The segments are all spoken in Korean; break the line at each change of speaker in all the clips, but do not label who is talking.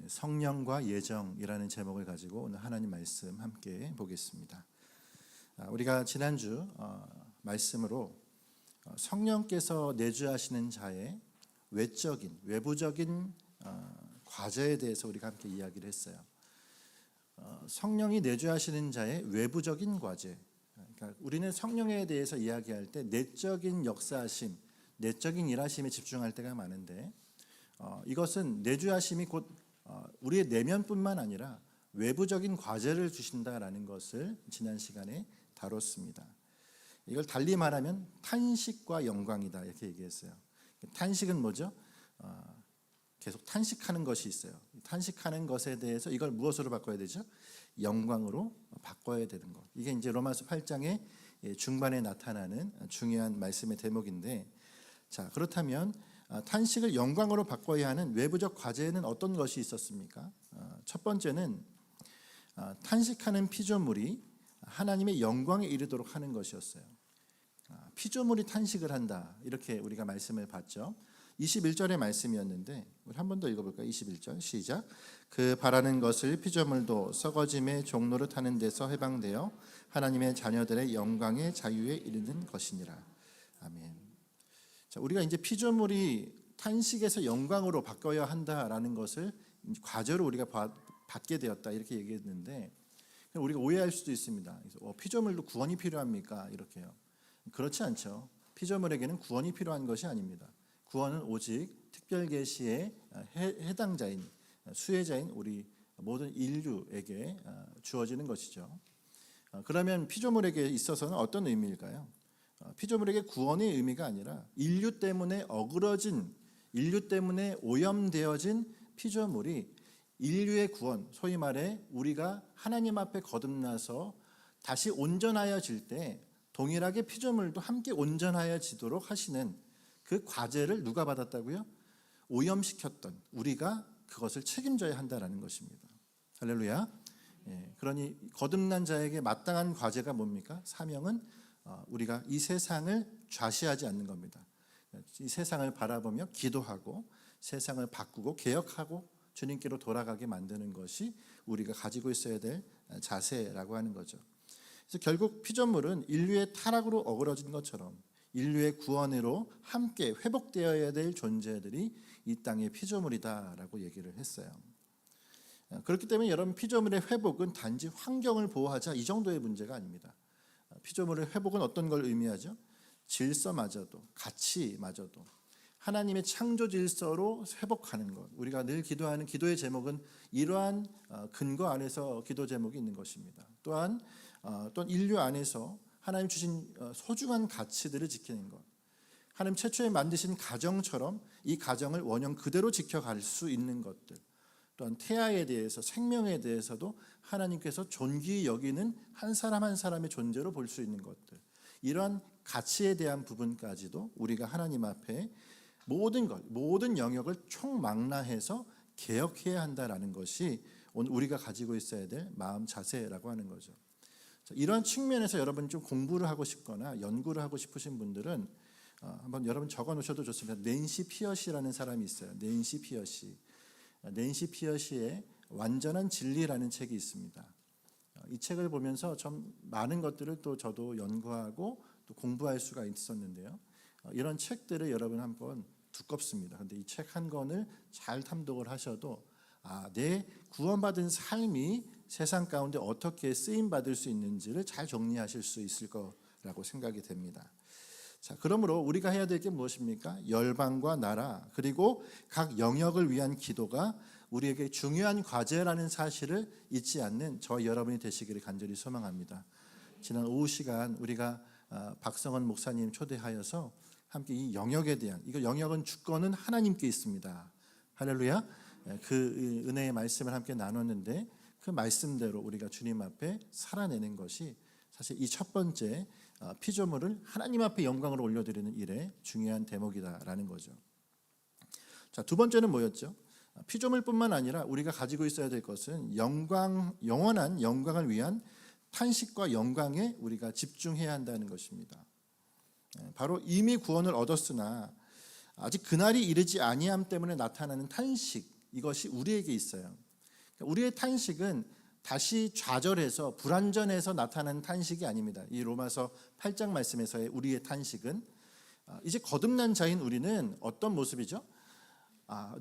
성령과 예정이라는 제목을 가지고 오늘 하나님 말씀 함께 보겠습니다. 우리가 지난주 말씀으로 성령께서 내주하시는 자의 외부적인 과제에 대해서 우리가 함께 이야기를 했어요. 성령이 내주하시는 자의 외부적인 과제. 그러니까 우리는 성령에 대해서 이야기할 때 내적인 역사하심, 내적인 일하심에 집중할 때가 많은데 이것은 내주하심이 곧 우리의 내면뿐만 아니라 외부적인 과제를 주신다라는 것을 지난 시간에 다뤘습니다. 이걸 달리 말하면 탄식과 영광이다 이렇게 얘기했어요. 탄식은 뭐죠? 계속 탄식하는 것이 있어요. 탄식하는 것에 대해서 이걸 무엇으로 바꿔야 되죠? 영광으로 바꿔야 되는 것. 이게 이제 로마서 8장의 중반에 나타나는 중요한 말씀의 대목인데, 자 그렇다면 탄식을 영광으로 바꿔야 하는 외부적 과제에는 어떤 것이 있었습니까? 첫 번째는 탄식하는 피조물이 하나님의 영광에 이르도록 하는 것이었어요. 피조물이 탄식을 한다 이렇게 우리가 말씀을 봤죠. 21절의 말씀이었는데 우리 한 번 더 읽어볼까요? 21절 시작. 그 바라는 것을 피조물도 썩어짐의 종로를 타는 데서 해방되어 하나님의 자녀들의 영광의 자유에 이르는 것이니라. 아멘. 자, 우리가 이제 피조물이 탄식에서 영광으로 바꿔야 한다라는 것을 과제로 우리가 받게 되었다 이렇게 얘기했는데, 우리가 오해할 수도 있습니다. 그래서 피조물도 구원이 필요합니까? 이렇게요. 그렇지 않죠. 피조물에게는 구원이 필요한 것이 아닙니다. 구원은 오직 특별 계시의 해당자인 수혜자인 우리 모든 인류에게 주어지는 것이죠. 그러면 피조물에게 있어서는 어떤 의미일까요? 피조물에게 구원의 의미가 아니라 인류 때문에 어그러진, 인류 때문에 오염되어진 피조물이 인류의 구원, 소위 말해 우리가 하나님 앞에 거듭나서 다시 온전하여질 때 동일하게 피조물도 함께 온전하여지도록 하시는 그 과제를 누가 받았다고요? 오염시켰던 우리가 그것을 책임져야 한다는 것입니다. 할렐루야. 그러니 거듭난 자에게 마땅한 과제가 뭡니까? 사명은 우리가 이 세상을 좌시하지 않는 겁니다. 이 세상을 바라보며 기도하고 세상을 바꾸고 개혁하고 주님께로 돌아가게 만드는 것이 우리가 가지고 있어야 될 자세라고 하는 거죠. 그래서 결국 피조물은 인류의 타락으로 어그러진 것처럼 인류의 구원으로 함께 회복되어야 될 존재들이 이 땅의 피조물이다라고 얘기를 했어요. 그렇기 때문에 여러분, 피조물의 회복은 단지 환경을 보호하자 이 정도의 문제가 아닙니다. 피조물의 회복은 어떤 걸 의미하죠? 질서마저도, 가치마저도 하나님의 창조 질서로 회복하는 것. 우리가 늘 기도하는 기도의 제목은 이러한 근거 안에서 기도 제목이 있는 것입니다. 또한 인류 안에서 하나님 주신 소중한 가치들을 지키는 것. 하나님 최초에 만드신 가정처럼 이 가정을 원형 그대로 지켜갈 수 있는 것들. 또한 태아에 대해서, 생명에 대해서도 하나님께서 존귀히 여기는 한 사람 한 사람의 존재로 볼 수 있는 것들. 이러한 가치에 대한 부분까지도 우리가 하나님 앞에 모든 영역을 총망라해서 개혁해야 한다는 것이 오늘 우리가 가지고 있어야 될 마음 자세라고 하는 거죠. 이런 측면에서 여러분 좀 공부를 하고 싶거나 연구를 하고 싶으신 분들은 한번 여러분 적어 놓으셔도 좋습니다. 낸시 피어시라는 사람이 있어요. 낸시 피어시의 완전한 진리라는 책이 있습니다. 이 책을 보면서 좀 많은 것들을 또 저도 연구하고 또 공부할 수가 있었는데요. 이런 책들을 여러분 한번 두껍습니다. 그런데 이 책 한 권을 잘 탐독을 하셔도 내 구원받은 삶이 세상 가운데 어떻게 쓰임받을 수 있는지를 잘 정리하실 수 있을 거라고 생각이 됩니다. 자, 그러므로 우리가 해야 될 게 무엇입니까? 열방과 나라 그리고 각 영역을 위한 기도가 우리에게 중요한 과제라는 사실을 잊지 않는 저와 여러분이 되시기를 간절히 소망합니다. 지난 오후 시간 우리가 박성원 목사님 초대하여서 함께 이 영역에 대한, 이거 영역은 주권은 하나님께 있습니다. 할렐루야. 그 은혜의 말씀을 함께 나눴는데 그 말씀대로 우리가 주님 앞에 살아내는 것이 사실 이 첫 번째 피조물을 하나님 앞에 영광으로 올려드리는 일의 중요한 대목이다라는 거죠. 자, 두 번째는 뭐였죠? 피조물뿐만 아니라 우리가 가지고 있어야 될 것은 영원한 영광을 위한 탄식과 영광에 우리가 집중해야 한다는 것입니다. 바로 이미 구원을 얻었으나 아직 그날이 이르지 아니함 때문에 나타나는 탄식, 이것이 우리에게 있어요. 우리의 탄식은 다시 좌절해서 불완전해서 나타나는 탄식이 아닙니다. 이 로마서 8장 말씀에서의 우리의 탄식은 이제 거듭난 자인 우리는 어떤 모습이죠?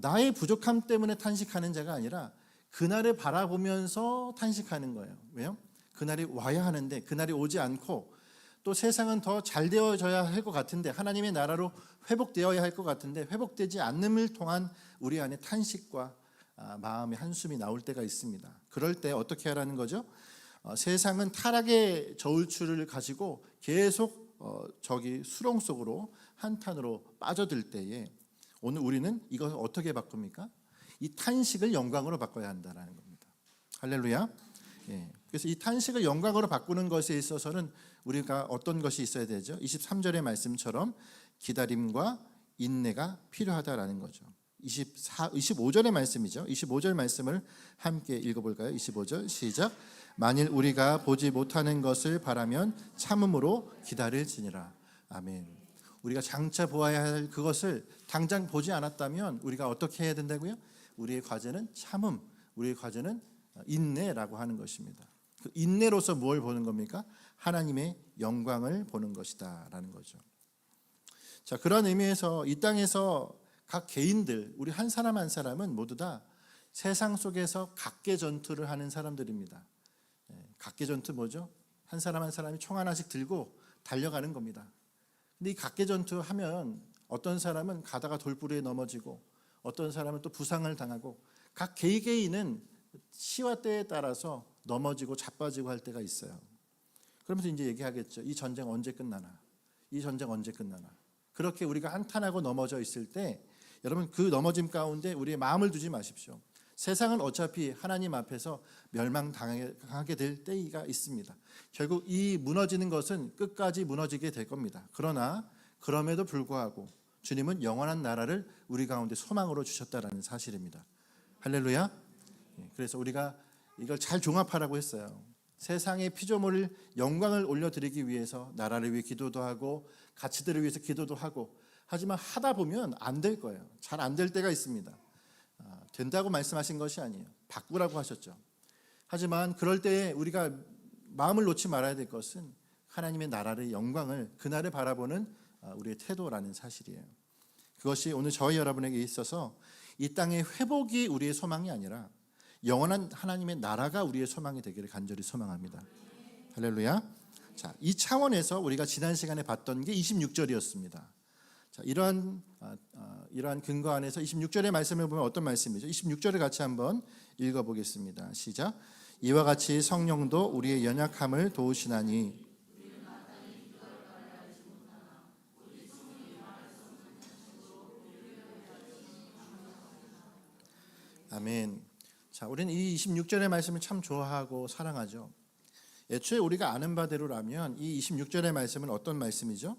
나의 부족함 때문에 탄식하는 자가 아니라 그날을 바라보면서 탄식하는 거예요. 왜요? 그날이 와야 하는데 그날이 오지 않고 또 세상은 더 잘 되어져야 할 것 같은데 하나님의 나라로 회복되어야 할 것 같은데 회복되지 않음을 통한 우리 안에 탄식과 마음의 한숨이 나올 때가 있습니다. 그럴 때 어떻게 하라는 거죠? 세상은 타락의 저울추를 가지고 계속 저기 수렁 속으로 한탄으로 빠져들 때에 오늘 우리는 이것을 어떻게 바꿉니까? 이 탄식을 영광으로 바꿔야 한다는 겁니다. 할렐루야. 그래서 이 탄식을 영광으로 바꾸는 것에 있어서는 우리가 어떤 것이 있어야 되죠? 23절의 말씀처럼 기다림과 인내가 필요하다라는 거죠. 25절의 말씀이죠. 25절 말씀을 함께 읽어볼까요? 25절 시작. 만일 우리가 보지 못하는 것을 바라면 참음으로 기다릴지니라. 아멘. 우리가 장차 보아야 할 그것을 당장 보지 않았다면 우리가 어떻게 해야 된다고요? 우리의 과제는 참음, 우리의 과제는 인내라고 하는 것입니다. 그 인내로서 무엇을 보는 겁니까? 하나님의 영광을 보는 것이다 라는 거죠. 자, 그런 의미에서 이 땅에서 각 개인들, 우리 한 사람 한 사람은 모두 다 세상 속에서 각계 전투를 하는 사람들입니다. 각계 전투 뭐죠? 한 사람 한 사람이 총 하나씩 들고 달려가는 겁니다. 근데 이 각계 전투 하면 어떤 사람은 가다가 돌부리에 넘어지고 어떤 사람은 또 부상을 당하고 각 개개인은 시와 때에 따라서 넘어지고 자빠지고 할 때가 있어요. 그러면서 이제 얘기하겠죠. 이 전쟁 언제 끝나나? 이 전쟁 언제 끝나나? 그렇게 우리가 한탄하고 넘어져 있을 때 여러분 그 넘어짐 가운데 우리의 마음을 두지 마십시오. 세상은 어차피 하나님 앞에서 멸망당하게 될 때가 있습니다. 결국 이 무너지는 것은 끝까지 무너지게 될 겁니다. 그러나 그럼에도 불구하고 주님은 영원한 나라를 우리 가운데 소망으로 주셨다라는 사실입니다. 할렐루야. 그래서 우리가 이걸 잘 종합하라고 했어요. 세상의 피조물을 영광을 올려드리기 위해서 나라를 위해 기도도 하고 가치들을 위해서 기도도 하고 하지만 하다 보면 안 될 거예요. 잘 안 될 때가 있습니다. 된다고 말씀하신 것이 아니에요. 바꾸라고 하셨죠. 하지만 그럴 때 우리가 마음을 놓지 말아야 될 것은 하나님의 나라의 영광을 그날을 바라보는 우리의 태도라는 사실이에요. 그것이 오늘 저희 여러분에게 있어서 이 땅의 회복이 우리의 소망이 아니라 영원한 하나님의 나라가 우리의 소망이 되기를 간절히 소망합니다. 할렐루야. 자, 이 차원에서 우리가 지난 시간에 봤던 게 26절이었습니다. 자, 이러한 근거 안에서 26절의 말씀을 보면 어떤 말씀이죠? 26절을 같이 한번 읽어보겠습니다. 시작. 이와 같이 성령도 우리의 연약함을 도우시나니 아멘. 자, 우리는 이 26절의 말씀을 참 좋아하고 사랑하죠. 애초에 우리가 아는 바대로라면 이 26절의 말씀은 어떤 말씀이죠?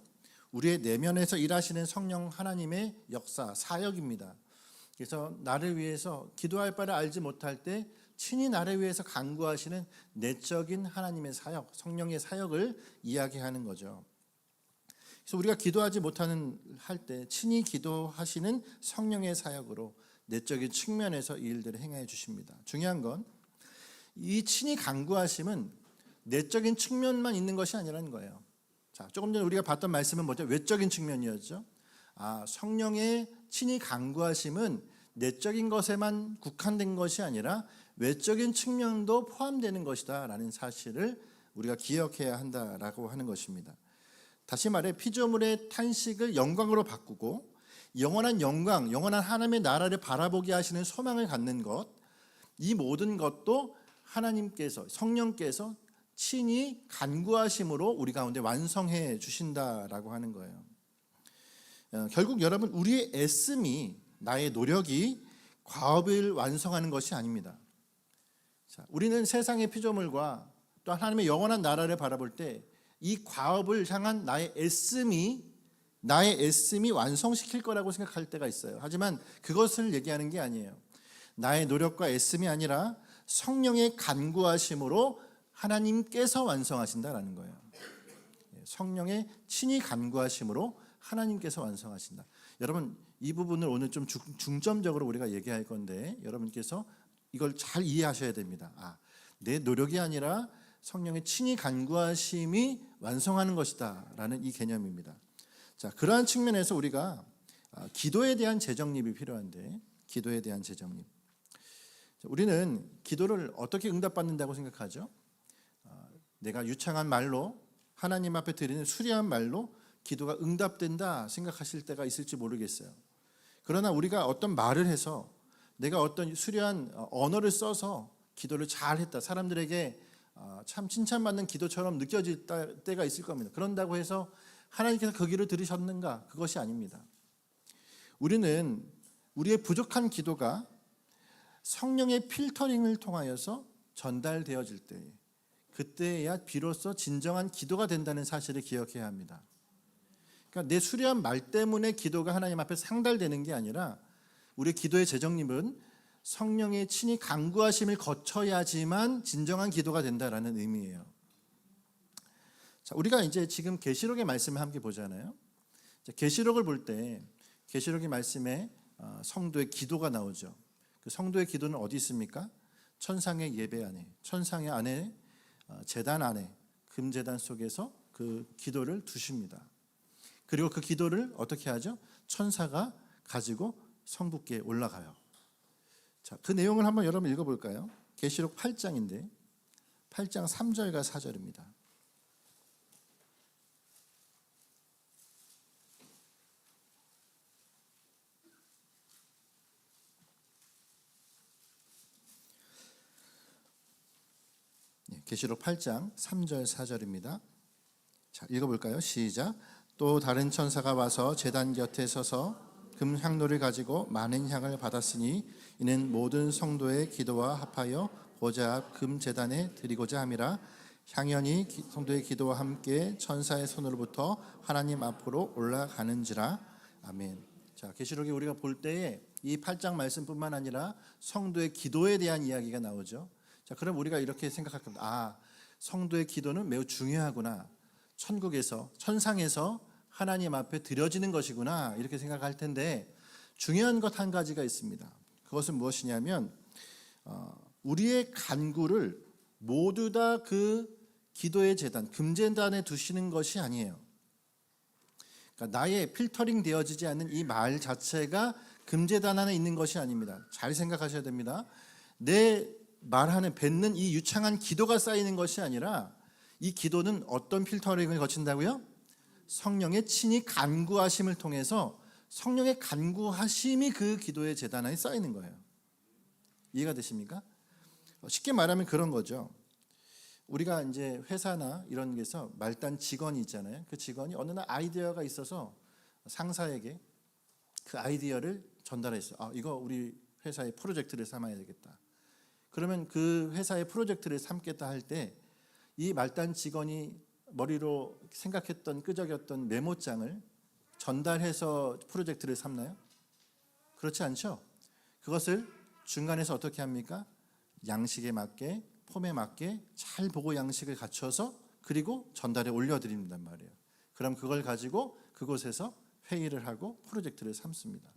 우리의 내면에서 일하시는 성령 하나님의 역사, 사역입니다. 그래서 나를 위해서 기도할 바를 알지 못할 때 친히 나를 위해서 간구하시는 내적인 하나님의 사역, 성령의 사역을 이야기하는 거죠. 그래서 우리가 기도하지 못하는 할 때 친히 기도하시는 성령의 사역으로 내적인 측면에서 이 일들을 행해 주십니다. 중요한 건 이 친히 간구하심은 내적인 측면만 있는 것이 아니라는 거예요. 자, 조금 전에 우리가 봤던 말씀은 뭐죠? 외적인 측면이었죠. 성령의 친히 간구하심은 내적인 것에만 국한된 것이 아니라 외적인 측면도 포함되는 것이다 라는 사실을 우리가 기억해야 한다라고 하는 것입니다. 다시 말해 피조물의 탄식을 영광으로 바꾸고 영원한 영광, 영원한 하나님의 나라를 바라보게 하시는 소망을 갖는 것, 이 모든 것도 하나님께서, 성령께서 친히 간구하심으로 우리 가운데 완성해 주신다라고 하는 거예요. 결국 여러분 우리의 애씀이, 나의 노력이 과업을 완성하는 것이 아닙니다. 자, 우리는 세상의 피조물과 또 하나님의 영원한 나라를 바라볼 때 이 과업을 향한 나의 애씀이 완성시킬 거라고 생각할 때가 있어요. 하지만 그것을 얘기하는 게 아니에요. 나의 노력과 애씀이 아니라 성령의 간구하심으로 하나님께서 완성하신다라는 거예요. 성령의 친히 간구하심으로 하나님께서 완성하신다. 여러분 이 부분을 오늘 좀 중점적으로 우리가 얘기할 건데 여러분께서 이걸 잘 이해하셔야 됩니다. 내 노력이 아니라 성령의 친히 간구하심이 완성하는 것이다 라는 이 개념입니다. 자, 그러한 측면에서 우리가 기도에 대한 재정립이 필요한데, 기도에 대한 재정립, 우리는 기도를 어떻게 응답받는다고 생각하죠? 내가 유창한 말로, 하나님 앞에 드리는 수려한 말로 기도가 응답된다 생각하실 때가 있을지 모르겠어요. 그러나 우리가 어떤 말을 해서, 내가 어떤 수려한 언어를 써서 기도를 잘했다, 사람들에게 참 칭찬받는 기도처럼 느껴질 때가 있을 겁니다. 그런다고 해서 하나님께서 그 기도를 들으셨는가? 그것이 아닙니다. 우리는 우리의 부족한 기도가 성령의 필터링을 통하여서 전달되어질 때, 그때야 비로소 진정한 기도가 된다는 사실을 기억해야 합니다. 그러니까 내 수려한 말 때문에 기도가 하나님 앞에 상달되는 게 아니라, 우리의 기도의 재정립은 성령의 친히 간구하심을 거쳐야지만 진정한 기도가 된다라는 의미예요. 자, 우리가 이제 지금 계시록의 말씀을 함께 보잖아요. 계시록을 볼 때 계시록의 말씀에 성도의 기도가 나오죠. 그 성도의 기도는 어디 있습니까? 천상의 예배 안에, 천상의 안에, 제단 안에, 금제단 속에서 그 기도를 두십니다. 그리고 그 기도를 어떻게 하죠? 천사가 가지고 성부께 올라가요. 자, 그 내용을 한번 여러분 읽어볼까요? 계시록 8장인데 8장 3절과 4절입니다. 계시록 8장 3절 4절입니다. 자, 읽어볼까요? 시작. 또 다른 천사가 와서 제단 곁에 서서 금 향로를 가지고 많은 향을 받았으니 이는 모든 성도의 기도와 합하여 보좌 앞 금 제단에 드리고자 함이라. 향연이 성도의 기도와 함께 천사의 손으로부터 하나님 앞으로 올라가는지라. 아멘. 자, 계시록에 우리가 볼 때에 이 8장 말씀뿐만 아니라 성도의 기도에 대한 이야기가 나오죠. 자, 그럼 우리가 이렇게 생각할 겁니다. 성도의 기도는 매우 중요하구나. 천국에서, 천상에서 하나님 앞에 드려지는 것이구나, 이렇게 생각할 텐데, 중요한 것 한 가지가 있습니다. 그것은 무엇이냐면 우리의 간구를 모두 다 그 기도의 제단, 금제단에 두시는 것이 아니에요. 그러니까 나의 필터링 되어지지 않는 이 말 자체가 금제단 안에 있는 것이 아닙니다. 잘 생각하셔야 됩니다. 내 말 안에 뱉는 이 유창한 기도가 쌓이는 것이 아니라, 이 기도는 어떤 필터링을 거친다고요? 성령의 친히 간구하심을 통해서 성령의 간구하심이 그 기도의 제단 안에 쌓이는 거예요. 이해가 되십니까? 쉽게 말하면 그런 거죠. 우리가 이제 회사나 이런 데서 말단 직원이 있잖아요. 그 직원이 어느 날 아이디어가 있어서 상사에게 그 아이디어를 전달했어요. 이거 우리 회사의 프로젝트를 삼아야 되겠다. 그러면 그 회사의 프로젝트를 삼겠다 할 때 이 말단 직원이 머리로 생각했던, 끄적였던 메모장을 전달해서 프로젝트를 삼나요? 그렇지 않죠? 그것을 중간에서 어떻게 합니까? 양식에 맞게, 폼에 맞게 잘 보고 양식을 갖춰서 그리고 전달에 올려드린단 말이에요. 그럼 그걸 가지고 그곳에서 회의를 하고 프로젝트를 삼습니다.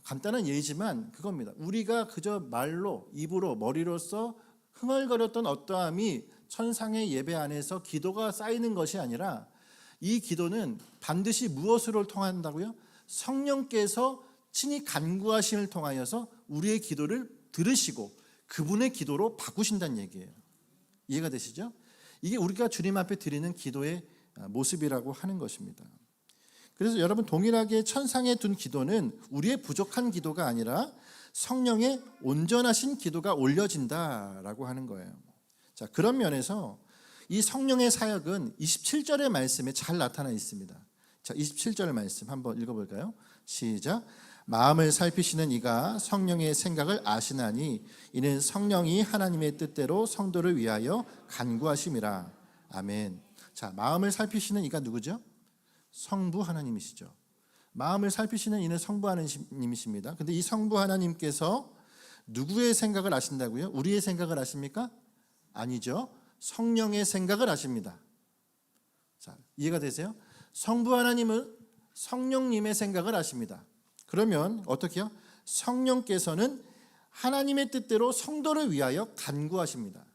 간단한 예이지만 그겁니다. 우리가 그저 말로, 입으로, 머리로서 흥얼거렸던 어떠함이 천상의 예배 안에서 기도가 쌓이는 것이 아니라, 이 기도는 반드시 무엇으로 통한다고요? 성령께서 친히 간구하심을 통하여서 우리의 기도를 들으시고 그분의 기도로 바꾸신다는 얘기예요. 이해가 되시죠? 이게 우리가 주님 앞에 드리는 기도의 모습이라고 하는 것입니다. 그래서 여러분, 동일하게 천상에 둔 기도는 우리의 부족한 기도가 아니라 성령의 온전하신 기도가 올려진다라고 하는 거예요. 자, 그런 면에서 이 성령의 사역은 27절의 말씀에 잘 나타나 있습니다. 자, 27절 말씀 한번 읽어볼까요? 시작. 마음을 살피시는 이가 성령의 생각을 아시나니 이는 성령이 하나님의 뜻대로 성도를 위하여 간구하심이라. 아멘. 자, 마음을 살피시는 이가 누구죠? 성부 하나님이시죠. 마음을 살피시는 이는 성부 하나님이십니다. 근데 이 성부 하나님께서 누구의 생각을 아신다고요? 우리의 생각을 아십니까? 아니죠. 성령의 생각을 아십니다. 자, 이해가 되세요? 성부 하나님은 성령님의 생각을 아십니다. 그러면 어떻게 해요? 성령께서는 하나님의 뜻대로 성도를 위하여 간구하십니다.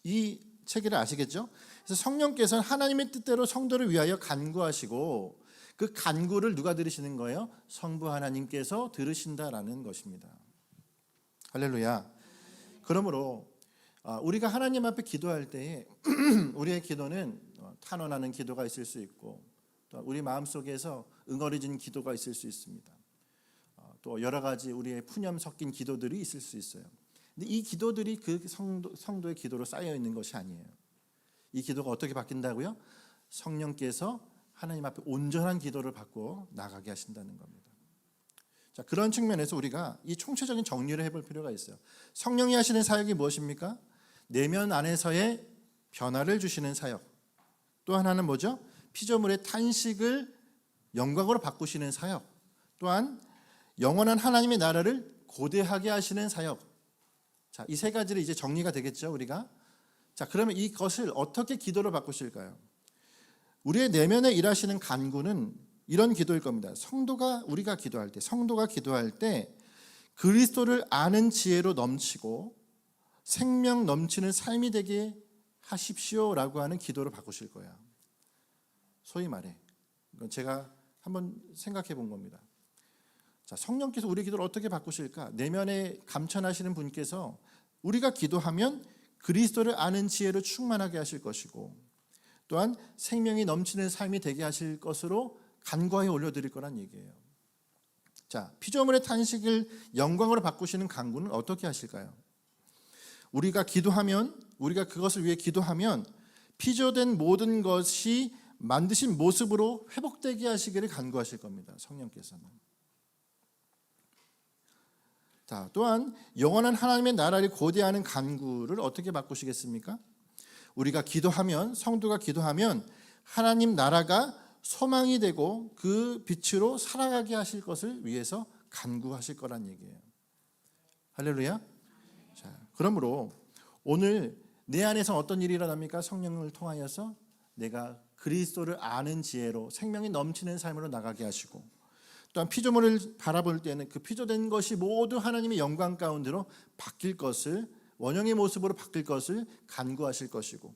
이 체계를 아시겠죠? 그래서 성령께서는 하나님의 뜻대로 성도를 위하여 간구하시고 그 간구를 누가 들으시는 거예요? 성부 하나님께서 들으신다라는 것입니다. 할렐루야. 그러므로 우리가 하나님 앞에 기도할 때에 우리의 기도는 탄원하는 기도가 있을 수 있고 또 우리 마음속에서 응어리진 기도가 있을 수 있습니다. 또 여러 가지 우리의 푸념 섞인 기도들이 있을 수 있어요. 근데 이 기도들이 그 성도의 기도로 쌓여 있는 것이 아니에요. 이 기도가 어떻게 바뀐다고요? 성령께서 하나님 앞에 온전한 기도를 받고 나가게 하신다는 겁니다. 자, 그런 측면에서 우리가 이 총체적인 정리를 해볼 필요가 있어요. 성령이 하시는 사역이 무엇입니까? 내면 안에서의 변화를 주시는 사역. 또 하나는 뭐죠? 피조물의 탄식을 영광으로 바꾸시는 사역. 또한 영원한 하나님의 나라를 고대하게 하시는 사역. 자, 이 세 가지를 이제 정리가 되겠죠, 우리가. 자, 그러면 이것을 어떻게 기도로 바꾸실까요? 우리의 내면에 일하시는 간구는 이런 기도일 겁니다. 우리가 기도할 때, 성도가 기도할 때 그리스도를 아는 지혜로 넘치고 생명 넘치는 삶이 되게 하십시오라고 하는 기도로 바꾸실 거야. 소위 말해, 이건 제가 한번 생각해 본 겁니다. 자, 성령께서 우리 기도를 어떻게 바꾸실까? 내면에 감천하시는 분께서 우리가 기도하면 그리스도를 아는 지혜로 충만하게 하실 것이고 또한 생명이 넘치는 삶이 되게 하실 것으로 간구하여 올려드릴 거란 얘기예요. 자, 피조물의 탄식을 영광으로 바꾸시는 간구는 어떻게 하실까요? 우리가 그것을 위해 기도하면 피조된 모든 것이 만드신 모습으로 회복되게 하시기를 간구하실 겁니다. 성령께서는. 자, 또한 영원한 하나님의 나라를 고대하는 간구를 어떻게 바꾸시겠습니까? 우리가 기도하면, 성도가 기도하면 하나님 나라가 소망이 되고 그 빛으로 살아가게 하실 것을 위해서 간구하실 거란 얘기예요. 할렐루야. 자, 그러므로 오늘 내 안에서 어떤 일이 일어납니까? 성령을 통하여서 내가 그리스도를 아는 지혜로 생명이 넘치는 삶으로 나가게 하시고 또한 피조물을 바라볼 때는 그 피조된 것이 모두 하나님의 영광 가운데로 바뀔 것을, 원형의 모습으로 바뀔 것을 간구하실 것이고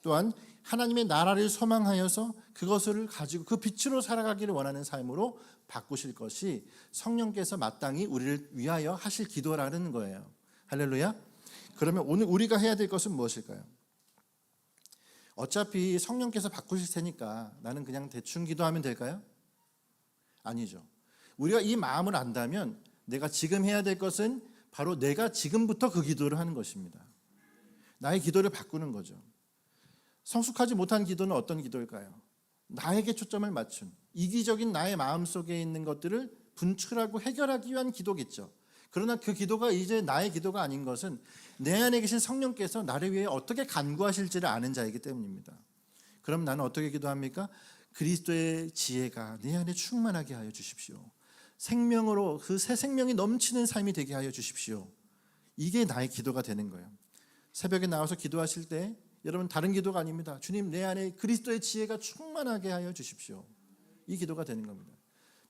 또한 하나님의 나라를 소망하여서 그것을 가지고 그 빛으로 살아가기를 원하는 삶으로 바꾸실 것이 성령께서 마땅히 우리를 위하여 하실 기도라는 거예요. 할렐루야. 그러면 오늘 우리가 해야 될 것은 무엇일까요? 어차피 성령께서 바꾸실 테니까 나는 그냥 대충 기도하면 될까요? 아니죠. 우리가 이 마음을 안다면 내가 지금 해야 될 것은 바로 내가 지금부터 그 기도를 하는 것입니다. 나의 기도를 바꾸는 거죠. 성숙하지 못한 기도는 어떤 기도일까요? 나에게 초점을 맞춘 이기적인 나의 마음속에 있는 것들을 분출하고 해결하기 위한 기도겠죠. 그러나 그 기도가 이제 나의 기도가 아닌 것은 내 안에 계신 성령께서 나를 위해 어떻게 간구하실지를 아는 자이기 때문입니다. 그럼 나는 어떻게 기도합니까? 그리스도의 지혜가 내 안에 충만하게 하여 주십시오. 생명으로 그 새 생명이 넘치는 삶이 되게 하여 주십시오. 이게 나의 기도가 되는 거예요. 새벽에 나와서 기도하실 때 여러분 다른 기도가 아닙니다. 주님, 내 안에 그리스도의 지혜가 충만하게 하여 주십시오. 이 기도가 되는 겁니다.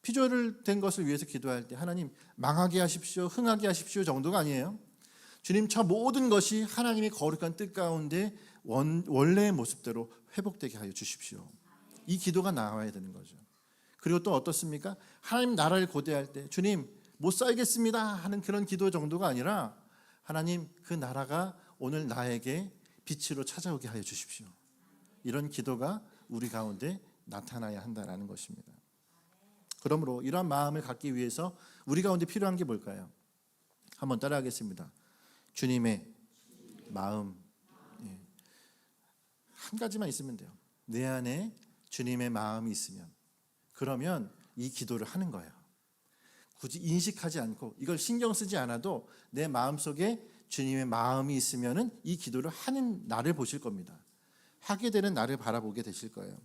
피조된 것을 위해서 기도할 때 하나님 망하게 하십시오, 흥하게 하십시오 정도가 아니에요. 주님, 저 모든 것이 하나님의 거룩한 뜻 가운데 원래의 모습대로 회복되게 하여 주십시오. 이 기도가 나와야 되는 거죠. 그리고 또 어떻습니까? 하나님 나라를 고대할 때 주님 못 살겠습니다 하는 그런 기도 정도가 아니라 하나님 그 나라가 오늘 나에게 빛으로 찾아오게 하여 주십시오. 이런 기도가 우리 가운데 나타나야 한다는 것입니다. 그러므로 이러한 마음을 갖기 위해서 우리 가운데 필요한 게 뭘까요? 한번 따라하겠습니다. 주님의 마음. 한 가지만 있으면 돼요. 내 안에 주님의 마음이 있으면 그러면 이 기도를 하는 거예요. 굳이 인식하지 않고 이걸 신경 쓰지 않아도 내 마음속에 주님의 마음이 있으면은 이 기도를 하는 나를 보실 겁니다. 하게 되는 나를 바라보게 되실 거예요.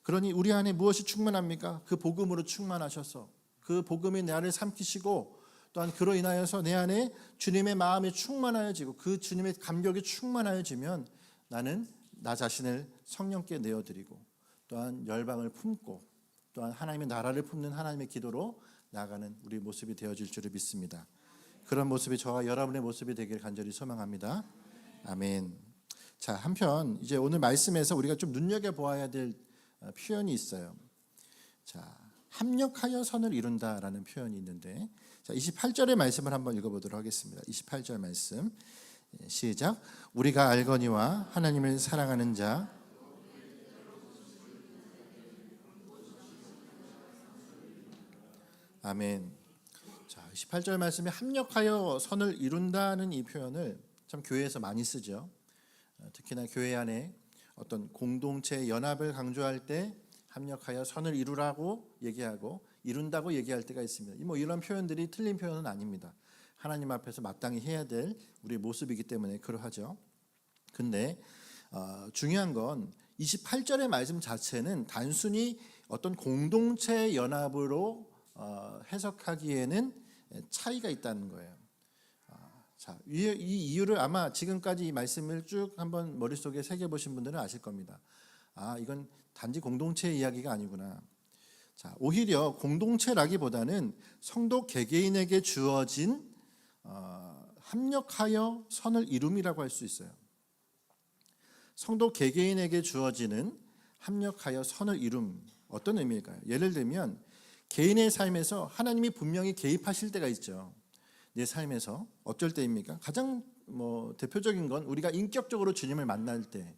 그러니 우리 안에 무엇이 충만합니까? 그 복음으로 충만하셔서 그 복음이 나를 삼키시고 또한 그로 인하여서 내 안에 주님의 마음이 충만하여지고 그 주님의 감격이 충만하여지면 나는 나 자신을 성령께 내어드리고 또한 열방을 품고 또한 하나님의 나라를 품는 하나님의 기도로 나아가는 우리 모습이 되어질 줄을 믿습니다. 그런 모습이 저와 여러분의 모습이 되길 간절히 소망합니다. 아멘. 자, 한편 이제 오늘 말씀에서 우리가 좀 눈여겨보아야 될 표현이 있어요. 자, 합력하여 선을 이룬다라는 표현이 있는데, 자, 28절의 말씀을 한번 읽어보도록 하겠습니다. 28절 말씀 시작. 우리가 알거니와 하나님을 사랑하는 자 아멘. 자, 18절 말씀에 합력하여 선을 이룬다는 이 표현을 참 교회에서 많이 쓰죠. 특히나 교회 안에 어떤 공동체 연합을 강조할 때 합력하여 선을 이루라고 얘기하고 이룬다고 얘기할 때가 있습니다. 뭐 이런 표현들이 틀린 표현은 아닙니다. 하나님 앞에서 마땅히 해야 될 우리의 모습이기 때문에 그러하죠. 근데 중요한 건 28절의 말씀 자체는 단순히 어떤 공동체 연합으로 해석하기에는 차이가 있다는 거예요. 자, 이 이유를 아마 지금까지 이 말씀을 쭉 한번 머릿속에 새겨보신 분들은 아실 겁니다. 이건 단지 공동체의 이야기가 아니구나. 자, 오히려 공동체라기보다는 성도 개개인에게 주어진 합력하여 선을 이룸이라고 할 수 있어요. 성도 개개인에게 주어지는 합력하여 선을 이룸, 어떤 의미일까요? 예를 들면 개인의 삶에서 하나님이 분명히 개입하실 때가 있죠. 내 삶에서 어쩔 때입니까? 가장 대표적인 건 우리가 인격적으로 주님을 만날 때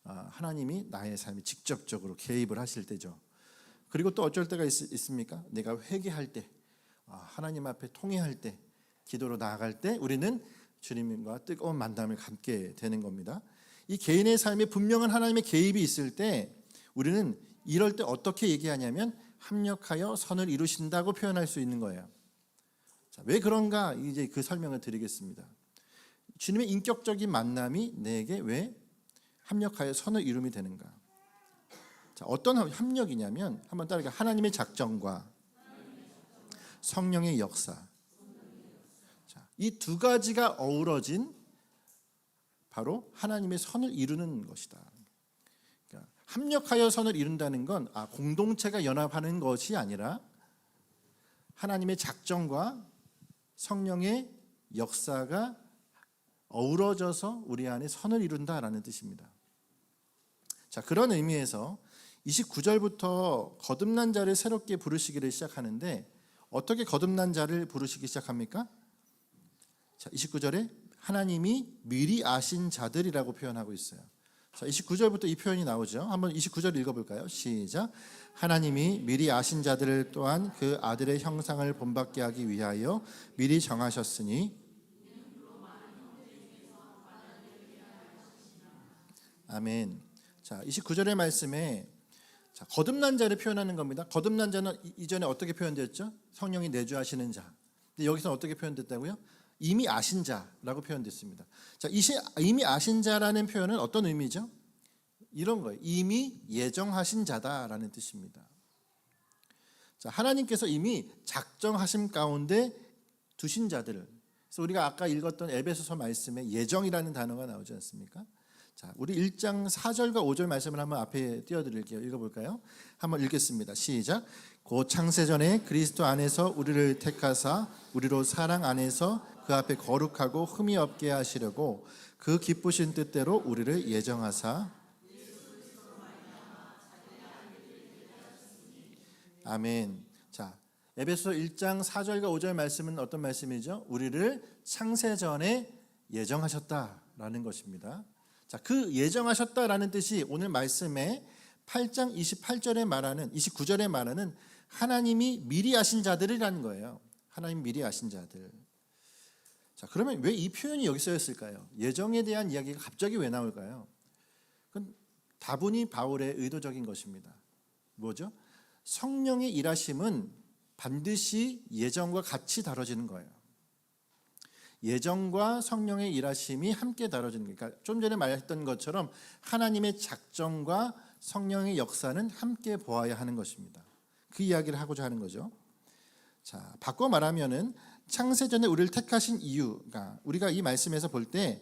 하나님이 나의 삶에 직접적으로 개입을 하실 때죠. 그리고 또 어쩔 때가 있습니까? 내가 회개할 때, 하나님 앞에 통회할 때, 기도로 나아갈 때 우리는 주님과 뜨거운 만남을 갖게 되는 겁니다. 이 개인의 삶에 분명한 하나님의 개입이 있을 때 우리는 이럴 때 어떻게 얘기하냐면 합력하여 선을 이루신다고 표현할 수 있는 거예요. 자, 왜 그런가 이제 그 설명을 드리겠습니다. 주님의 인격적인 만남이 내게 왜 합력하여 선을 이룸이 되는가? 자, 어떤 합력이냐면 한번 따라가 하나님의 작정과 성령의 역사. 자, 이 두 가지가 어우러진 바로 하나님의 선을 이루는 것이다. 그러니까 합력하여 선을 이룬다는 건 공동체가 연합하는 것이 아니라 하나님의 작정과 성령의 역사가 어우러져서 우리 안에 선을 이룬다라는 뜻입니다. 자, 그런 의미에서 29절부터 거듭난 자를 새롭게 부르시기를 시작하는데 어떻게 거듭난 자를 부르시기 시작합니까? 자, 29절에 하나님이 미리 아신 자들이라고 표현하고 있어요. 자, 29절부터 이 표현이 나오죠. 한번 29절 읽어볼까요? 시작. 하나님이 미리 아신 자들을 또한 그 아들의 형상을 본받게 하기 위하여 미리 정하셨으니 아멘. 자, 29절의 말씀에 거듭난 자를 표현하는 겁니다. 거듭난 자는 이전에 어떻게 표현됐죠? 성령이 내주하시는 자. 근데 여기서 어떻게 표현됐다고요? 이미 아신 자라고 표현됐습니다. 자, 이미 아신 자라는 표현은 어떤 의미죠? 이런 거예요. 이미 예정하신 자다라는 뜻입니다. 자, 하나님께서 이미 작정하심 가운데 두신 자들을. 그래서 우리가 아까 읽었던 에베소서 말씀에 예정이라는 단어가 나오지 않습니까? 자, 우리 1장 4절과 5절 말씀을 한번 앞에 띄워드릴게요. 읽어볼까요? 한번 읽겠습니다. 시작. 곧 창세전에 그리스도 안에서 우리를 택하사 우리로 사랑 안에서 그 앞에 거룩하고 흠이 없게 하시려고 그 기쁘신 뜻대로 우리를 예정하사 아멘. 자, 에베소 1장 4절과 5절 말씀은 어떤 말씀이죠? 우리를 창세전에 예정하셨다라는 것입니다. 자, 그 예정하셨다라는 뜻이 오늘 말씀에 8장 28절에 말하는 29절에 말하는 하나님이 미리 아신 자들이라는 거예요. 하나님 미리 아신 자들. 자, 그러면 왜 이 표현이 여기 쓰였을까요? 예정에 대한 이야기가 갑자기 왜 나올까요? 그건 다분히 바울의 의도적인 것입니다. 뭐죠? 성령의 일하심은 반드시 예정과 같이 다뤄지는 거예요. 예정과 성령의 일하심이 함께 다뤄지는 거예요. 그러니까 좀 전에 말했던 것처럼 하나님의 작정과 성령의 역사는 함께 보아야 하는 것입니다. 그 이야기를 하고자 하는 거죠. 자, 바꿔 말하면은 창세전에 우리를 택하신 이유가 우리가 이 말씀에서 볼 때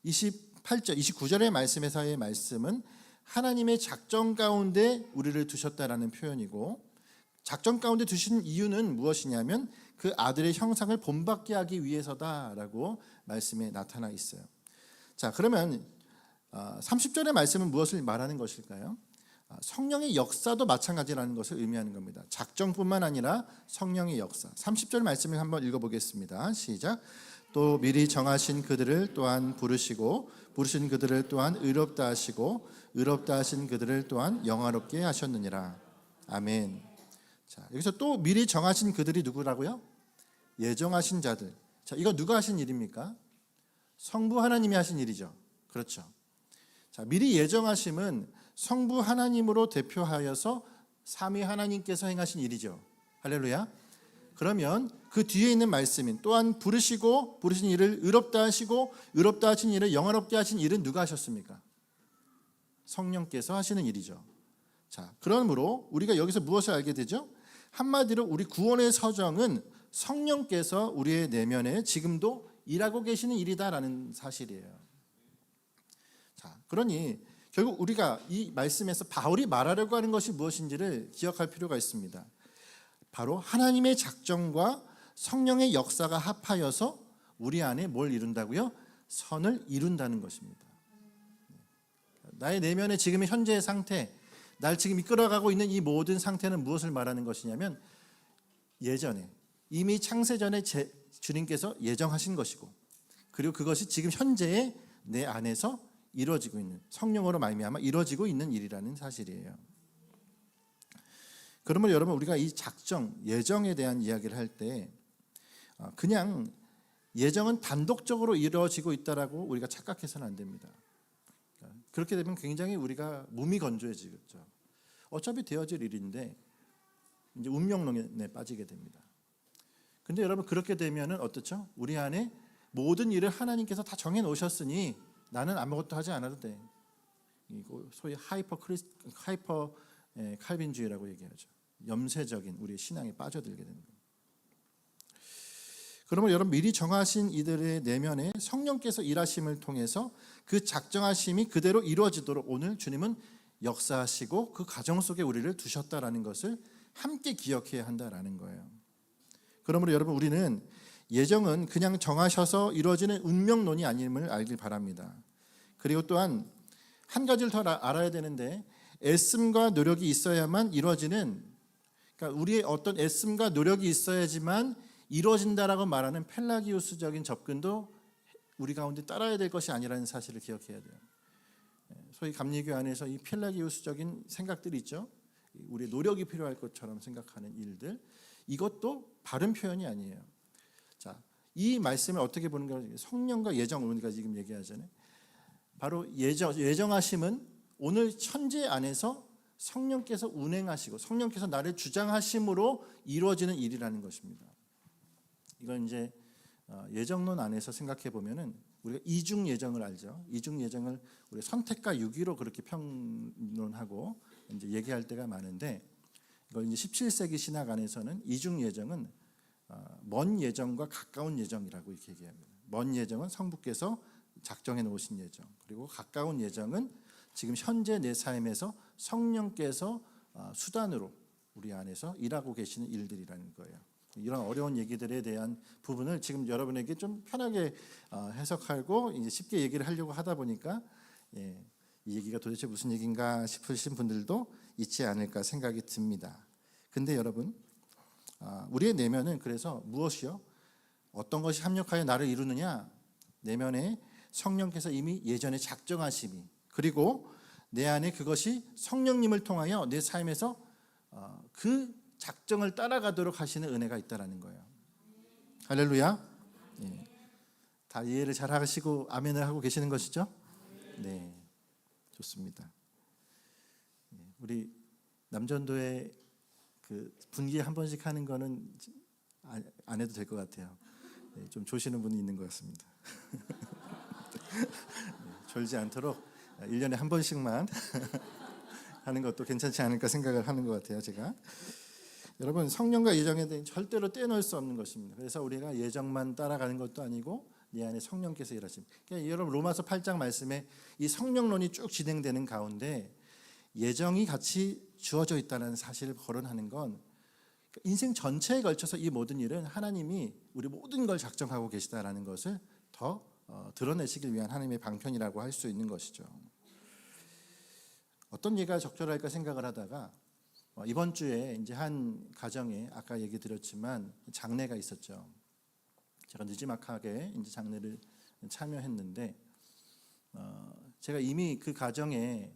28절, 29절의 말씀에서의 말씀은 하나님의 작정 가운데 우리를 두셨다라는 표현이고 작정 가운데 두신 이유는 무엇이냐면 그 아들의 형상을 본받게 하기 위해서다라고 말씀에 나타나 있어요. 자, 그러면 30절의 말씀은 무엇을 말하는 것일까요? 성령의 역사도 마찬가지라는 것을 의미하는 겁니다. 작정뿐만 아니라 성령의 역사. 30절 말씀을 한번 읽어보겠습니다. 시작. 또 미리 정하신 그들을 또한 부르시고 부르신 그들을 또한 의롭다 하시고 의롭다 하신 그들을 또한 영화롭게 하셨느니라. 아멘. 자, 여기서 또 미리 정하신 그들이 누구라고요? 예정하신 자들. 자, 이거 누가 하신 일입니까? 성부 하나님이 하신 일이죠. 그렇죠. 자, 미리 예정하심은 성부 하나님으로 대표하여서 삼위 하나님께서 행하신 일이죠. 할렐루야. 그러면 그 뒤에 있는 말씀인 또한 부르시고 부르신 일을 의롭다 하시고 의롭다 하신 일을 영화롭게 하신 일은 누가 하셨습니까? 성령께서 하시는 일이죠. 자, 그러므로 우리가 여기서 무엇을 알게 되죠? 한마디로 우리 구원의 서정은 성령께서 우리의 내면에 지금도 일하고 계시는 일이다라는 사실이에요. 자, 그러니 결국 우리가 이 말씀에서 바울이 말하려고 하는 것이 무엇인지를 기억할 필요가 있습니다. 바로 하나님의 작정과 성령의 역사가 합하여서 우리 안에 뭘 이룬다고요? 선을 이룬다는 것입니다. 나의 내면의 지금의 현재의 상태, 날 지금 이끌어가고 있는 이 모든 상태는 무엇을 말하는 것이냐면 예전에 이미 창세전에 주님께서 예정하신 것이고 그리고 그것이 지금 현재의 내 안에서 이루어지고 있는 성령으로 말미암아 이루어지고 있는 일이라는 사실이에요. 그러면 여러분 우리가 이 작정, 예정에 대한 이야기를 할 때 그냥 예정은 단독적으로 이루어지고 있다라고 우리가 착각해서는 안 됩니다. 그렇게 되면 굉장히 우리가 몸이 건조해지겠죠. 어차피 되어질 일인데 이제 운명론에 빠지게 됩니다. 근데 여러분 그렇게 되면은 어떻죠? 우리 안에 모든 일을 하나님께서 다 정해 놓으셨으니 나는 아무것도 하지 않아도 돼. 이거 소위 하이퍼 칼빈주의라고 얘기하죠. 염세적인 우리의 신앙에 빠져들게 되는 겁니다. 그러면 여러분 미리 정하신 이들의 내면에 성령께서 일하심을 통해서 그 작정하심이 그대로 이루어지도록 오늘 주님은 역사하시고 그 과정 속에 우리를 두셨다라는 것을 함께 기억해야 한다라는 거예요. 그러므로 여러분 우리는 예정은 그냥 정하셔서 이루어지는 운명론이 아님을 알길 바랍니다. 그리고 또한 한 가지를 더 알아야 되는데 애씀과 노력이 있어야만 이루어지는, 그러니까 우리의 어떤 애씀과 노력이 있어야지만 이루어진다라고 말하는 펠라기우스적인 접근도 우리 가운데 따라야 될 것이 아니라는 사실을 기억해야 돼요. 소위 감리교 안에서 이 펠라기우스적인 생각들이 있죠. 우리의 노력이 필요할 것처럼 생각하는 일들, 이것도 바른 표현이 아니에요. 자, 이 말씀을 어떻게 보는 가 성령과 예정, 우리가 지금 얘기하잖아요. 바로 예정하심은 오늘 천재 안에서 성령께서 운행하시고 성령께서 나를 주장하심으로 이루어지는 일이라는 것입니다. 이건 이제 예정론 안에서 생각해 보면은 우리가 이중 예정을 알죠. 이중 예정을 우리 선택과 유기로 그렇게 평론하고 이제 얘기할 때가 많은데, 이걸 이제 17세기 신학 안에서는 이중 예정은 먼 예정과 가까운 예정이라고 이렇게 얘기합니다. 먼 예정은 성부께서 작정해 놓으신 예정, 그리고 가까운 예정은 지금 현재 내 삶에서 성령께서 수단으로 우리 안에서 일하고 계시는 일들이라는 거예요. 이런 어려운 얘기들에 대한 부분을 지금 여러분에게 좀 편하게 해석하고 이제 쉽게 얘기를 하려고 하다 보니까 이 얘기가 도대체 무슨 얘기인가 싶으신 분들도 있지 않을까 생각이 듭니다. 근데 여러분 우리의 내면은 그래서 무엇이요? 어떤 것이 합력하여 나를 이루느냐? 내면에 성령께서 이미 예전에 작정하심이, 그리고 내 안에 그것이 성령님을 통하여 내 삶에서 그 작정을 따라가도록 하시는 은혜가 있다라는 거예요. 할렐루야. 네. 다 이해를 잘 하시고 아멘을 하고 계시는 것이죠? 네, 좋습니다. 우리 남전도에 그 분기에 한 번씩 하는 거는 안 해도 될 것 같아요. 네, 좀 조시는 분이 있는 것 같습니다. 졸지 않도록 1년에 한 번씩만 하는 것도 괜찮지 않을까 생각을 하는 것 같아요. 제가 여러분 성령과 예정에 대해 절대로 떼놓을 수 없는 것입니다. 그래서 우리가 예정만 따라가는 것도 아니고 내 안에 성령께서 일하십니다. 그러니까 여러분 로마서 8장 말씀에 이 성령론이 쭉 진행되는 가운데 예정이 같이 주어져 있다는 사실을 거론하는 건 인생 전체에 걸쳐서 이 모든 일은 하나님이 우리 모든 걸 작정하고 계시다라는 것을 더 드러내시길 위한 하나님의 방편이라고 할 수 있는 것이죠. 어떤 예가 적절할까 생각을 하다가 이번 주에 이제 한 가정에 아까 얘기 드렸지만 장례가 있었죠. 제가 늦지막하게 이제 장례를 참여했는데 제가 이미 그 가정에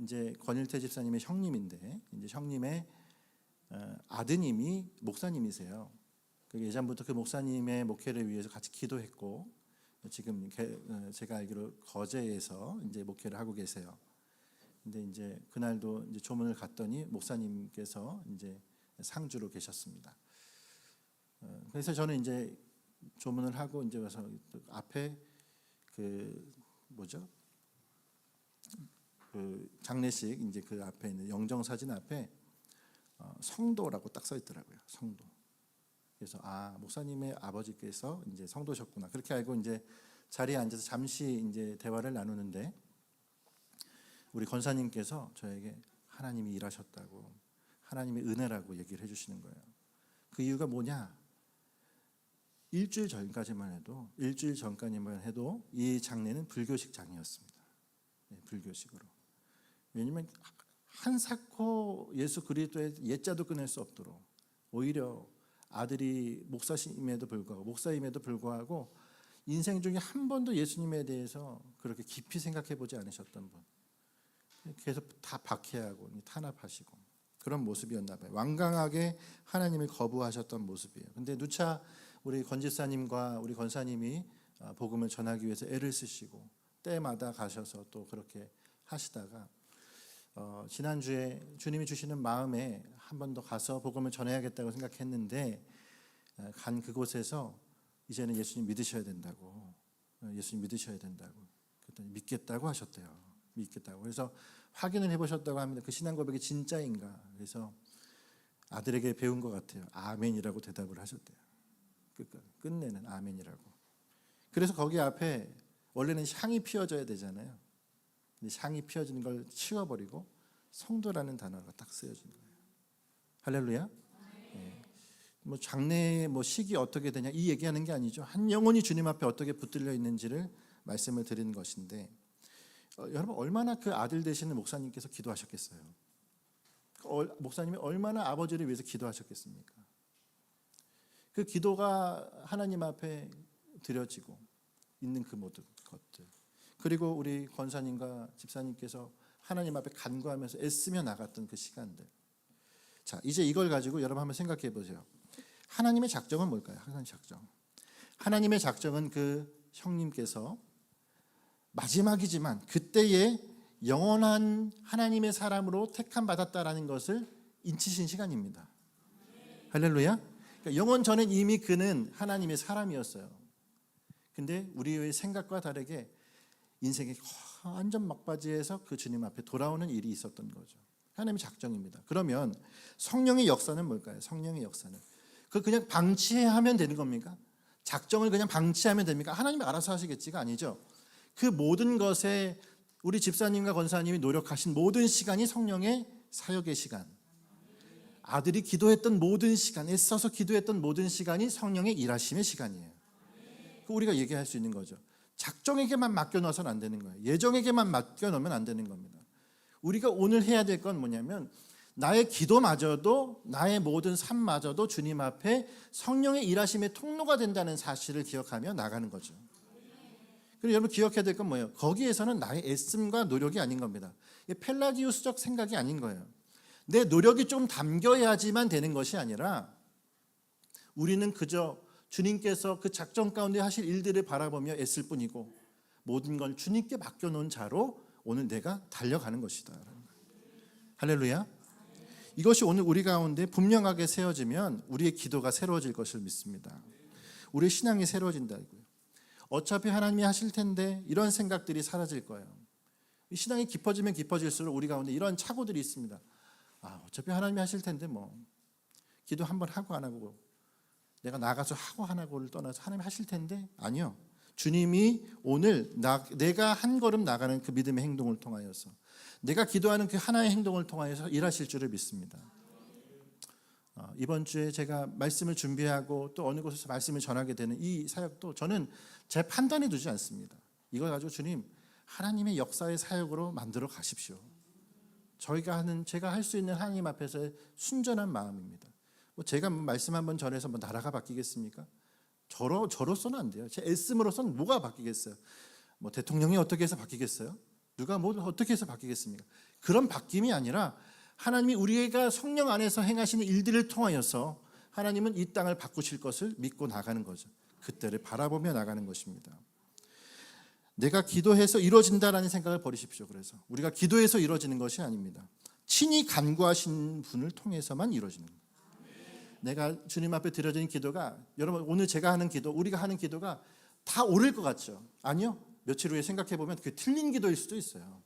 이제 권일태 집사님의 형님인데 이제 형님의 아드님이 목사님이세요. 예전부터 그 목사님의 목회를 위해서 같이 기도했고 지금 제가 알기로 거제에서 이제 목회를 하고 계세요. 근데 이제 그날도 이제 조문을 갔더니 목사님께서 이제 상주로 계셨습니다. 그래서 저는 이제 조문을 하고 이제 와서 앞에 그 장례식 이제 그 앞에 있는 영정 사진 앞에 성도라고 딱 써 있더라고요. 성도. 그래서 목사님의 아버지께서 이제 성도셨구나. 그렇게 알고 이제 자리에 앉아서 잠시 이제 대화를 나누는데 우리 권사님께서 저에게 하나님이 일하셨다고, 하나님의 은혜라고 얘기를 해주시는 거예요. 그 이유가 뭐냐? 일주일 전까지만 해도 이 장례는 불교식 장이었습니다. 네, 불교식으로. 왜냐하면 한사코 예수 그리스도의 옛자도 끊을 수 없도록 오히려 아들이 목사임에도 불구하고 인생 중에 한 번도 예수님에 대해서 그렇게 깊이 생각해 보지 않으셨던 분, 계속 다 박해하고 탄압하시고 그런 모습이었나 봐요. 완강하게 하나님을 거부하셨던 모습이에요. 근데 누차 우리 권 집사님과 우리 권사님이 복음을 전하기 위해서 애를 쓰시고 때마다 가셔서 또 그렇게 하시다가 지난주에 주님이 주시는 마음에 한 번 더 가서 복음을 전해야겠다고 생각했는데 간 그곳에서 이제는 예수님 믿으셔야 된다고 그랬더니 믿겠다고 하셨대요. 믿겠다고. 그래서 확인을 해보셨다고 합니다. 그 신앙 고백이 진짜인가. 그래서 아들에게 배운 것 같아요. 아멘이라고 대답을 하셨대요. 끝내는 아멘이라고. 그래서 거기 앞에 원래는 향이 피어져야 되잖아요. 근데 향이 피어지는 걸 치워버리고 성도라는 단어가 딱 쓰여진 거예요. 할렐루야. 네. 장래의 시기 어떻게 되냐 이 얘기하는 게 아니죠. 한 영혼이 주님 앞에 어떻게 붙들려 있는지를 말씀을 드리는 것인데 여러분 얼마나 그 아들 되시는 목사님께서 기도하셨겠어요. 목사님이 얼마나 아버지를 위해서 기도하셨겠습니까. 그 기도가 하나님 앞에 드려지고 있는 그 모든 것들, 그리고 우리 권사님과 집사님께서 하나님 앞에 간구하면서 애쓰며 나갔던 그 시간들. 자, 이제 이걸 가지고 여러분 한번 생각해 보세요. 하나님의 작정은 뭘까요? 하나님의 작정은 그 형님께서 마지막이지만 그때의 영원한 하나님의 사람으로 택함 받았다라는 것을 인치신 시간입니다. 할렐루야. 그러니까 영원 전엔 이미 그는 하나님의 사람이었어요. 근데 우리의 생각과 다르게 인생의 완전 막바지에서 그 주님 앞에 돌아오는 일이 있었던 거죠. 하나님의 작정입니다. 그러면 성령의 역사는 뭘까요? 성령의 역사는 그냥 방치하면 되는 겁니까? 작정을 그냥 방치하면 됩니까? 하나님이 알아서 하시겠지가 아니죠. 그 모든 것에 우리 집사님과 권사님이 노력하신 모든 시간이 성령의 사역의 시간, 아들이 기도했던 모든 시간, 애써서 기도했던 모든 시간이 성령의 일하심의 시간이에요. 우리가 얘기할 수 있는 거죠. 작정에게만 맡겨놓아서는 안 되는 거예요. 예정에게만 맡겨놓으면 안 되는 겁니다. 우리가 오늘 해야 될 건 뭐냐면 나의 기도마저도 나의 모든 삶마저도 주님 앞에 성령의 일하심의 통로가 된다는 사실을 기억하며 나가는 거죠. 그리고 여러분 기억해야 될 건 뭐예요? 거기에서는 나의 애씀과 노력이 아닌 겁니다. 펠라기우스적 생각이 아닌 거예요. 내 노력이 좀 담겨야지만 되는 것이 아니라 우리는 그저 주님께서 그 작정 가운데 하실 일들을 바라보며 애쓸 뿐이고 모든 걸 주님께 맡겨놓은 자로 오늘 내가 달려가는 것이다. 할렐루야. 이것이 오늘 우리 가운데 분명하게 세워지면 우리의 기도가 새로워질 것을 믿습니다. 우리의 신앙이 새로워진다고요. 어차피 하나님이 하실 텐데 이런 생각들이 사라질 거예요. 신앙이 깊어지면 깊어질수록 우리 가운데 이런 착오들이 있습니다. 어차피 하나님이 하실 텐데 기도 한번 하고 안 하고 내가 나가서 하고 안 하고를 떠나서 하나님이 하실 텐데 아니요. 주님이 오늘 내가 한 걸음 나가는 그 믿음의 행동을 통하여서 내가 기도하는 그 하나의 행동을 통하여서 일하실 줄을 믿습니다. 이번 주에 제가 말씀을 준비하고 또 어느 곳에서 말씀을 전하게 되는 이 사역도 저는 제 판단에 두지 않습니다. 이걸 가지고 주님, 하나님의 역사의 사역으로 만들어 가십시오. 제가 할 수 있는 하나님 앞에서의 순전한 마음입니다. 제가 말씀 한번 전해서 나라가 바뀌겠습니까? 저로서는 안 돼요. 제 애씀으로서는 뭐가 바뀌겠어요? 대통령이 어떻게 해서 바뀌겠어요? 누가 어떻게 해서 바뀌겠습니까? 그런 바뀜이 아니라 하나님이 우리가 성령 안에서 행하시는 일들을 통하여서 하나님은 이 땅을 바꾸실 것을 믿고 나가는 거죠. 그때를 바라보며 나가는 것입니다. 내가 기도해서 이루어진다라는 생각을 버리십시오. 그래서 우리가 기도해서 이루어지는 것이 아닙니다. 친히 간구하신 분을 통해서만 이루어지는 겁니다. 내가 주님 앞에 드려진 기도가, 여러분 오늘 제가 하는 기도, 우리가 하는 기도가 다 옳을 것 같죠? 아니요. 며칠 후에 생각해 보면 그게 틀린 기도일 수도 있어요.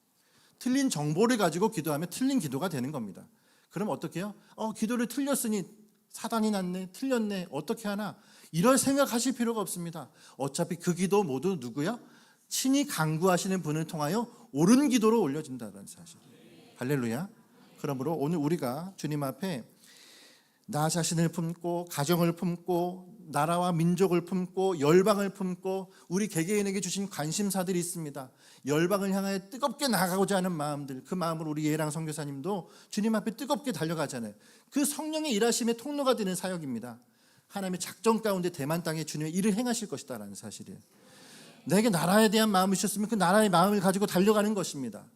틀린 정보를 가지고 기도하면 틀린 기도가 되는 겁니다. 그럼 어떻게 해요? 기도를 틀렸으니 사단이 났네, 틀렸네, 어떻게 하나, 이럴 생각하실 필요가 없습니다. 어차피 그 기도 모두 누구야? 친히 간구하시는 분을 통하여 옳은 기도로 올려진다는 사실. 할렐루야. 그러므로 오늘 우리가 주님 앞에 나 자신을 품고, 가정을 품고, 나라와 민족을 품고, 열방을 품고, 우리 개개인에게 주신 관심사들이 있습니다. 열방을 향하여 뜨겁게 나가고자 하는 마음들, 그 마음으로 우리 예랑 선교사님도 주님 앞에 뜨겁게 달려가잖아요. 그 성령의 일하심의 통로가 되는 사역입니다. 하나님의 작정 가운데 대만 땅에 주님의 일을 행하실 것이다라는 사실이에요. 내게 나라에 대한 마음을 주셨으면 그 나라의 마음을 가지고 달려가는 것입니다.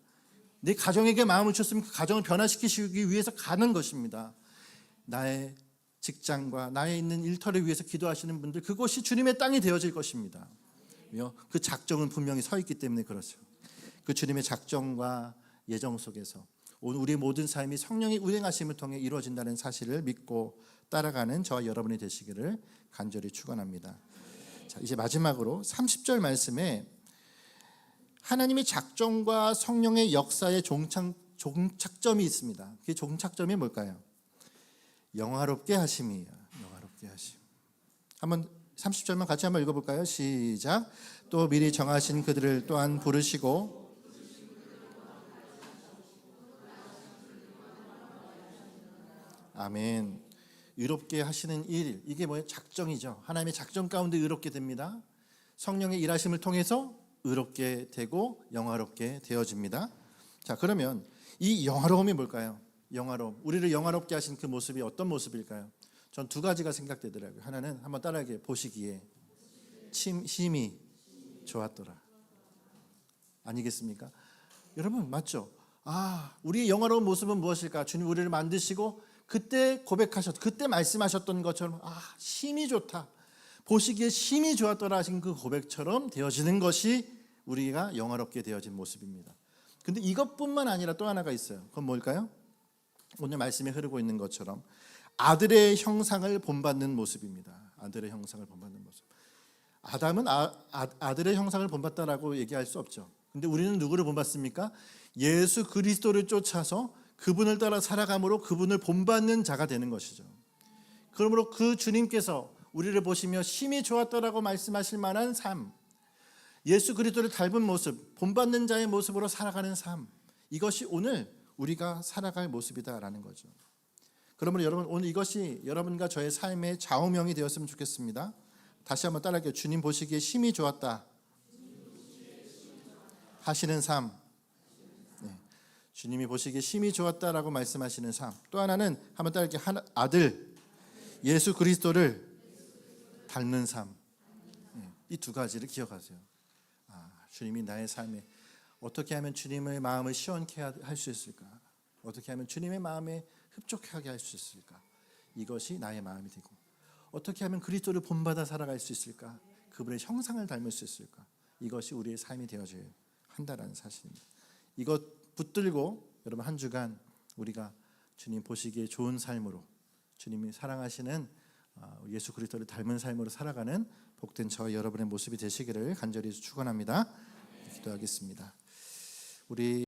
내 가정에게 마음을 주셨으면 그 가정을 변화시키시기 위해서 가는 것입니다. 나의 직장과 나의 있는 일터를 위해서 기도하시는 분들, 그것이 주님의 땅이 되어질 것입니다. 그 작정은 분명히 서 있기 때문에 그렇죠. 그 주님의 작정과 예정 속에서 오늘 우리의 모든 삶이 성령의 운행하심을 통해 이루어진다는 사실을 믿고 따라가는 저와 여러분이 되시기를 간절히 축원합니다. 자, 이제 마지막으로 30절 말씀에 하나님의 작정과 성령의 역사의 종착점이 있습니다. 그 종착점이 뭘까요? 영화롭게 하심이에요. 영화롭게 하심. 한번 30절만 같이 한번 읽어볼까요? 시작. 또 미리 정하신 그들을 또한 부르시고 아멘. 의롭게 하시는 일, 이게 뭐예요? 작정이죠. 하나님의 작정 가운데 의롭게 됩니다. 성령의 일하심을 통해서 의롭게 되고 영화롭게 되어집니다. 자, 그러면 이 영화로움이 뭘까요? 영화로움, 우리를 영화롭게 하신 그 모습이 어떤 모습일까요? 전 두 가지가 생각되더라고요. 하나는 한번 따라하게, 보시기에 심히 좋았더라. 아니겠습니까? 여러분 맞죠? 우리의 영화로운 모습은 무엇일까? 주님 우리를 만드시고 그때 그때 말씀하셨던 것처럼 심히 좋다, 보시기에 심히 좋았더라 하신 그 고백처럼 되어지는 것이 우리가 영화롭게 되어진 모습입니다. 근데 이것뿐만 아니라 또 하나가 있어요. 그건 뭘까요? 오늘 말씀에 흐르고 있는 것처럼 아들의 형상을 본받는 모습입니다. 아들의 형상을 본받는 모습. 아담은 아들의 형상을 본받다라고 얘기할 수 없죠. 근데 우리는 누구를 본받습니까? 예수 그리스도를 쫓아서 그분을 따라 살아감으로 그분을 본받는 자가 되는 것이죠. 그러므로 그 주님께서 우리를 보시며 심히 좋았더라고 말씀하실 만한 삶, 예수 그리스도를 닮은 모습, 본받는 자의 모습으로 살아가는 삶, 이것이 오늘 우리가 살아갈 모습이다라는 거죠. 그러므로 여러분 오늘 이것이 여러분과 저의 삶의 좌우명이 되었으면 좋겠습니다. 다시 한번 따라할게요. 주님 보시기에 심히 좋았다 하시는 삶. 주님이 보시기에 심히 좋았다라고 말씀하시는 삶. 또 하나는 한번 따라할게요. 아들 예수 그리스도를 닮는 삶. 이 두 가지를 기억하세요. 주님이 나의 삶에 어떻게 하면 주님의 마음을 시원케 할 수 있을까? 어떻게 하면 주님의 마음에 흡족하게 할 수 있을까? 이것이 나의 마음이 되고, 어떻게 하면 그리스도를 본받아 살아갈 수 있을까? 그분의 형상을 닮을 수 있을까? 이것이 우리의 삶이 되어져야 한다는 사실입니다. 이것 붙들고 여러분 한 주간 우리가 주님 보시기에 좋은 삶으로, 주님이 사랑하시는 예수 그리스도를 닮은 삶으로 살아가는 복된 저와 여러분의 모습이 되시기를 간절히 축원합니다. 기도하겠습니다. 우리